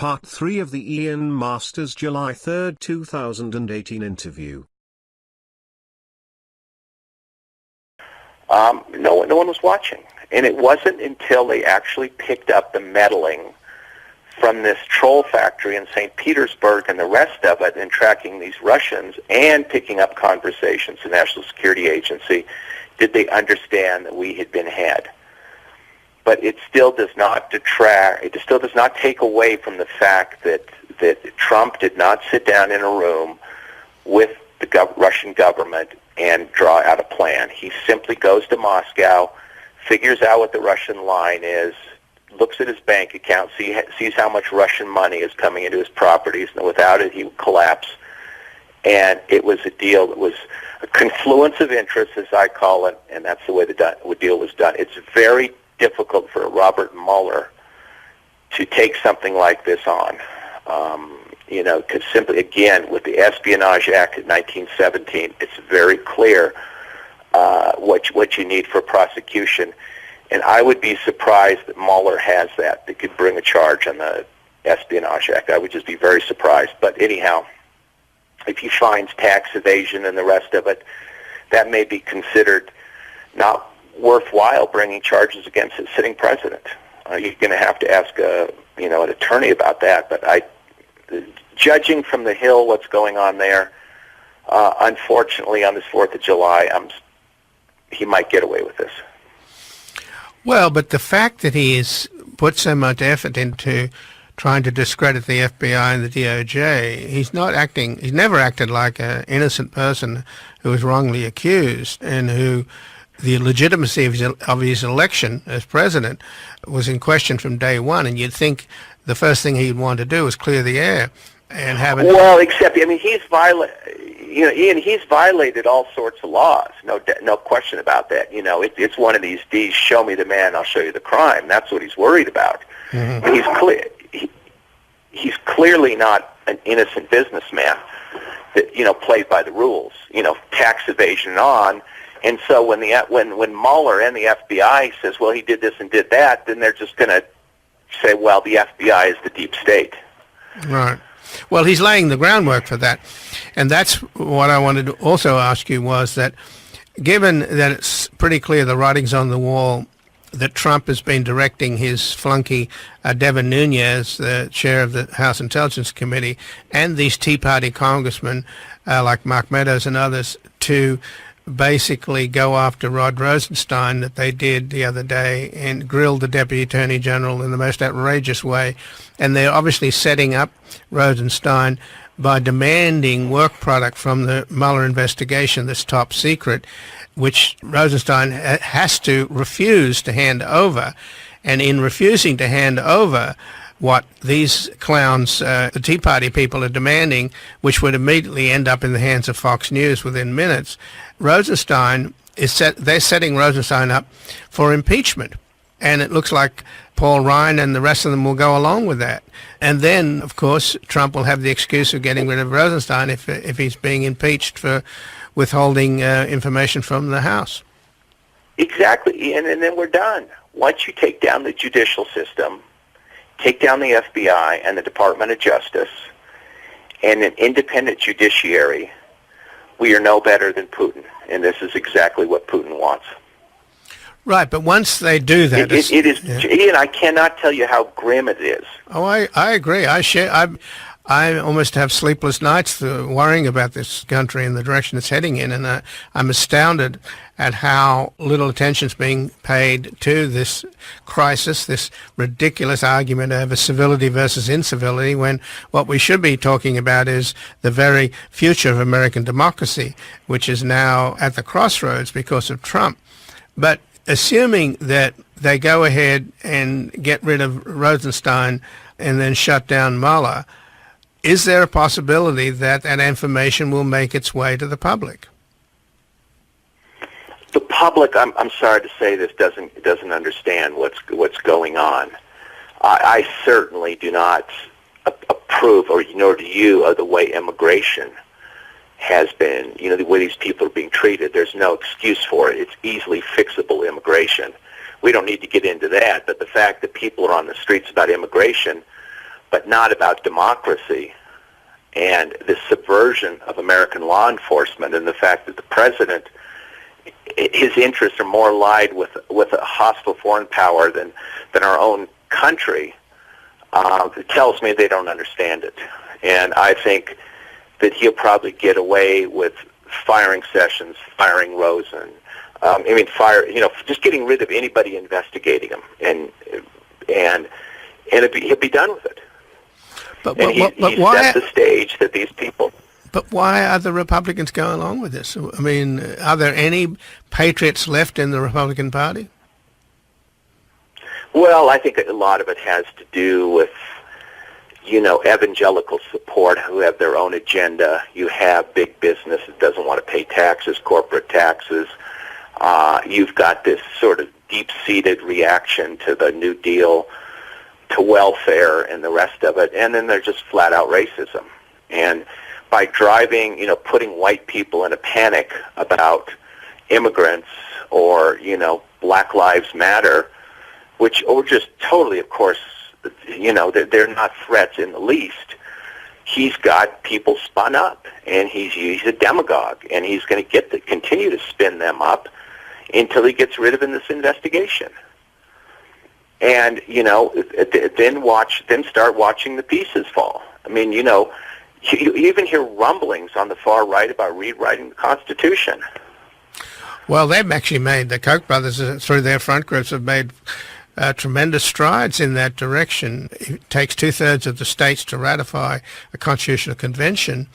Part 3 of the Ian Masters July 3, 2018 interview. No one was watching. And it wasn't until they actually picked up the meddling from this troll factory in St. Petersburg and the rest of it, and tracking these Russians and picking up conversations with the National Security Agency, did they understand that we had been had. But it still does not detract, it still does not take away from the fact that Trump did not sit down in a room with the Russian government and draw out a plan. He simply goes to Moscow, figures out what the Russian line is, looks at his bank account, sees how much Russian money is coming into his properties, and without it he would collapse. And it was a deal that was a confluence of interests, as I call it, and that's the way the deal was done. It's very difficult for Robert Mueller to take something like this on. Because simply, again, with the Espionage Act of 1917, it's very clear what you need for prosecution. And I would be surprised that Mueller has that could bring a charge on the Espionage Act. I would just be very surprised. But anyhow, if he finds tax evasion and the rest of it, that may be considered not worthwhile bringing charges against a sitting president. You're going to have to ask an attorney about that. But judging from the Hill what's going on there, unfortunately on this 4th of July, he might get away with this. Well, but the fact that he has put so much effort into trying to discredit the FBI and the DOJ, he's never acted like an innocent person who was wrongly accused, and who the legitimacy of his election as president was in question from day one. And you'd think the first thing he'd want to do is clear the air and have it. Well, except, he's Ian, he's violated all sorts of laws. No question about that. It's one of these D's, show me the man, I'll show you the crime. That's what he's worried about. Mm-hmm. He's clearly not an innocent businessman that, plays by the rules, tax evasion on. And so when Mueller and the FBI says, well, he did this and did that, then they're just going to say, well, the FBI is the deep state. Right. Well, he's laying the groundwork for that. And that's what I wanted to also ask you, was that given that it's pretty clear, the writing's on the wall, that Trump has been directing his flunky Devin Nunes, the chair of the House Intelligence Committee, and these Tea Party congressmen like Mark Meadows and others to basically go after Rod Rosenstein, that they did the other day, and grilled the Deputy Attorney General in the most outrageous way. And they're obviously setting up Rosenstein by demanding work product from the Mueller investigation that's top secret, which Rosenstein has to refuse to hand over. And in refusing to hand over what these clowns, the Tea Party people, are demanding, which would immediately end up in the hands of Fox News within minutes, they're setting Rosenstein up for impeachment. And it looks like Paul Ryan and the rest of them will go along with that. And then, of course, Trump will have the excuse of getting rid of Rosenstein if he's being impeached for withholding information from the House. Exactly, and then we're done. Once you take down the judicial system, take down the FBI and the Department of Justice, and an independent judiciary, we are no better than Putin. And this is exactly what Putin wants. Right, but once they do that... It is, yeah. Ian, I cannot tell you how grim it is. Oh, I agree. I almost have sleepless nights worrying about this country and the direction it's heading in, and I'm astounded at how little attention is being paid to this crisis, this ridiculous argument over civility versus incivility, when what we should be talking about is the very future of American democracy, which is now at the crossroads because of Trump. But assuming that they go ahead and get rid of Rosenstein and then shut down Mueller, is there a possibility that that information will make its way to the public? The public, I'm sorry to say this, doesn't understand what's going on. I certainly do not approve, or nor do you, of the way immigration has been, the way these people are being treated. There's no excuse for it. It's easily fixable immigration. We don't need to get into that, but the fact that people are on the streets about immigration but not about democracy and the subversion of American law enforcement, and the fact that the president, his interests are more allied with a hostile foreign power than our own country, it tells me they don't understand it. And I think that he'll probably get away with firing Sessions, firing Rosen. Just getting rid of anybody investigating him, and he'll be done with it. But he why set the stage that these people. But why are the Republicans going along with this? I mean, are there any patriots left in the Republican Party? Well, I think a lot of it has to do with, evangelical support who have their own agenda. You have big business that doesn't want to pay taxes, corporate taxes. You've got this sort of deep-seated reaction to the New Deal, to welfare and the rest of it, and then they're just flat-out racism. And by driving, putting white people in a panic about immigrants or, Black Lives Matter, which are just totally, of course, they're not threats in the least. He's got people spun up, and he's a demagogue, and he's going to continue to spin them up until he gets rid of this investigation. And then start watching the pieces fall. I mean, you even hear rumblings on the far right about rewriting the Constitution. Well, they've actually made, the Koch brothers, through their front groups, have made tremendous strides in that direction. It takes 2/3 of the states to ratify a constitutional convention,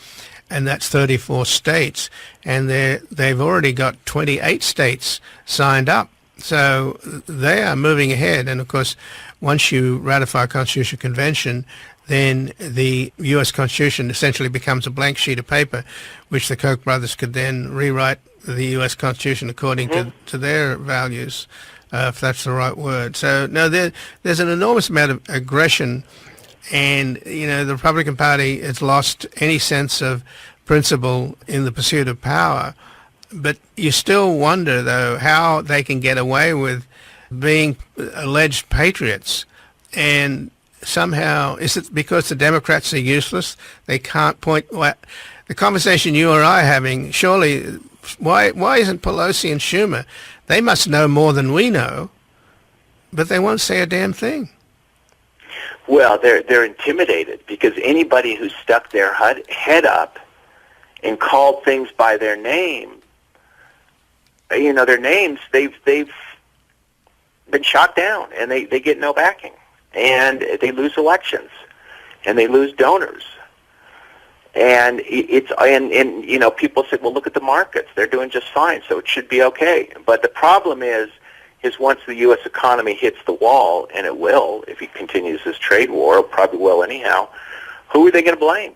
and that's 34 states. And they've already got 28 states signed up. So they are moving ahead. And, of course, once you ratify a constitutional convention, then the U.S. Constitution essentially becomes a blank sheet of paper, which the Koch brothers could then rewrite the U.S. Constitution according to their values, if that's the right word. So, no, there's an enormous amount of aggression, and, the Republican Party has lost any sense of principle in the pursuit of power. But you still wonder, though, how they can get away with being alleged patriots. And somehow, is it because the Democrats are useless? They can't point... the conversation you or I are having, surely, why isn't Pelosi and Schumer? They must know more than we know, but they won't say a damn thing. Well, they're intimidated, because anybody who stuck their head up and called things by their name, their names, they've been shot down, and they get no backing, and they lose elections, and they lose donors, and people say, well, look at the markets, they're doing just fine, so it should be okay. But the problem is once the U.S. economy hits the wall, and it will if he continues this trade war, it probably will anyhow, who are they going to blame?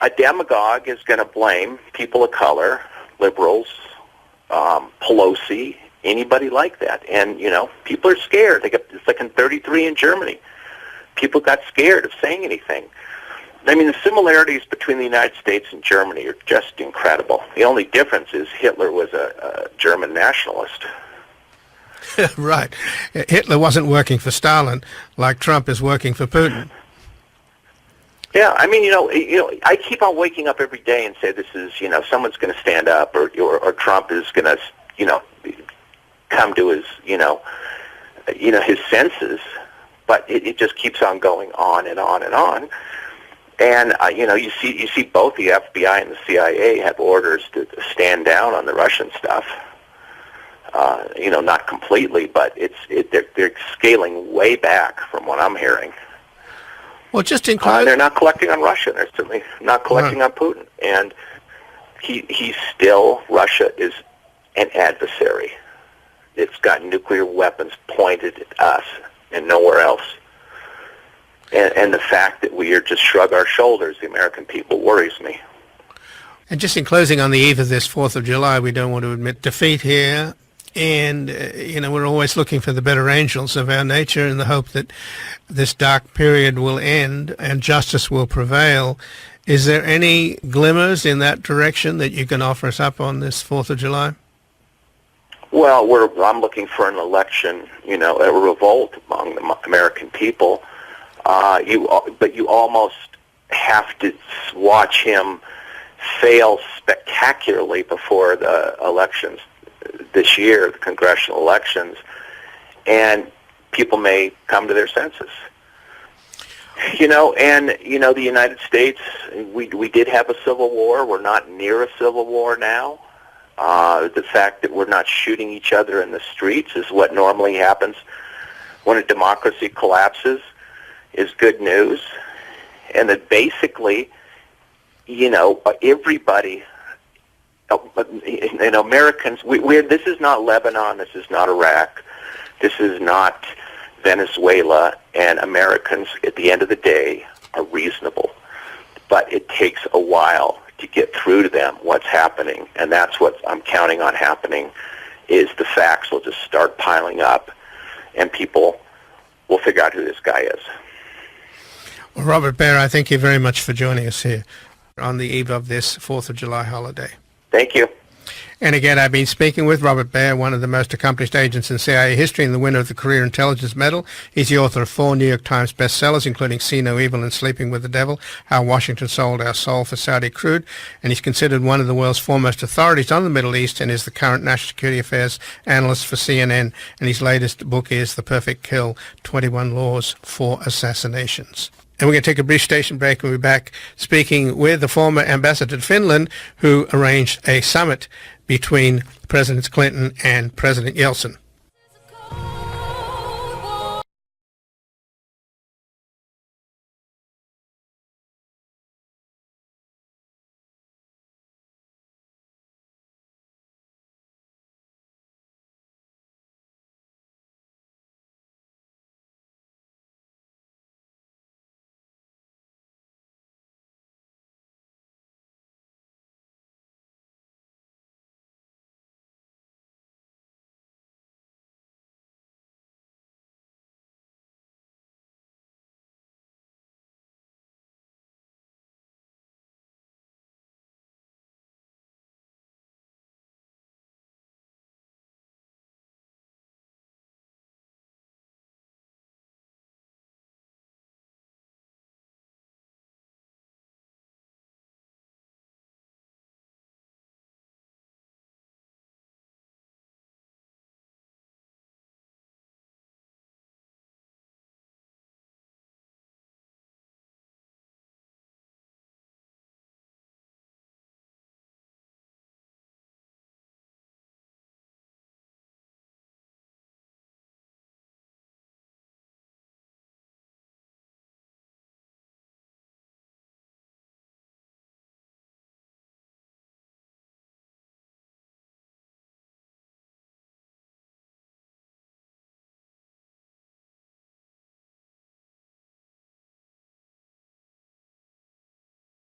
A demagogue is going to blame people of color, liberals, Pelosi, anybody like that. And, people are scared. It's like in 1933 in Germany. People got scared of saying anything. I mean, the similarities between the United States and Germany are just incredible. The only difference is Hitler was a German nationalist. Right. Hitler wasn't working for Stalin like Trump is working for Putin. Yeah, I mean, I keep on waking up every day and say this is, someone's going to stand up, or Trump is going to, come to his, his senses. But it just keeps on going on and on and on. And you see both the FBI and the CIA have orders to stand down on the Russian stuff. Not completely, but they're scaling way back from what I'm hearing. Well, just they're not collecting on Russia. They're certainly not collecting on Putin. And he's still, Russia is an adversary. It's got nuclear weapons pointed at us and nowhere else. And the fact that we are just shrug our shoulders, the American people, worries me. And just in closing, on the eve of this 4th of July, we don't want to admit defeat here. And, we're always looking for the better angels of our nature in the hope that this dark period will end and justice will prevail. Is there any glimmers in that direction that you can offer us up on this 4th of July? Well, I'm looking for an election, a revolt among the American people But you almost have to watch him fail spectacularly before the elections this year, the congressional elections, and people may come to their senses. The United States, we did have a civil war. We're not near a civil war now. The fact that we're not shooting each other in the streets is what normally happens when a democracy collapses is good news. And that basically, everybody, Americans, this is not Lebanon, this is not Iraq, this is not Venezuela, and Americans, at the end of the day, are reasonable. But it takes a while to get through to them what's happening, and that's what I'm counting on happening, is the facts will just start piling up, and people will figure out who this guy is. Well, Robert Baer, I thank you very much for joining us here on the eve of this 4th of July holiday. Thank you. And again, I've been speaking with Robert Baer, one of the most accomplished agents in CIA history and the winner of the Career Intelligence Medal. He's the author of 4 New York Times bestsellers, including See No Evil and Sleeping with the Devil, How Washington Sold Our Soul for Saudi Crude. And he's considered one of the world's foremost authorities on the Middle East and is the current national security affairs analyst for CNN. And his latest book is The Perfect Kill, 21 Laws for Assassinations. And we're going to take a brief station break and we'll be back speaking with the former ambassador to Finland who arranged a summit between President Clinton and President Yeltsin.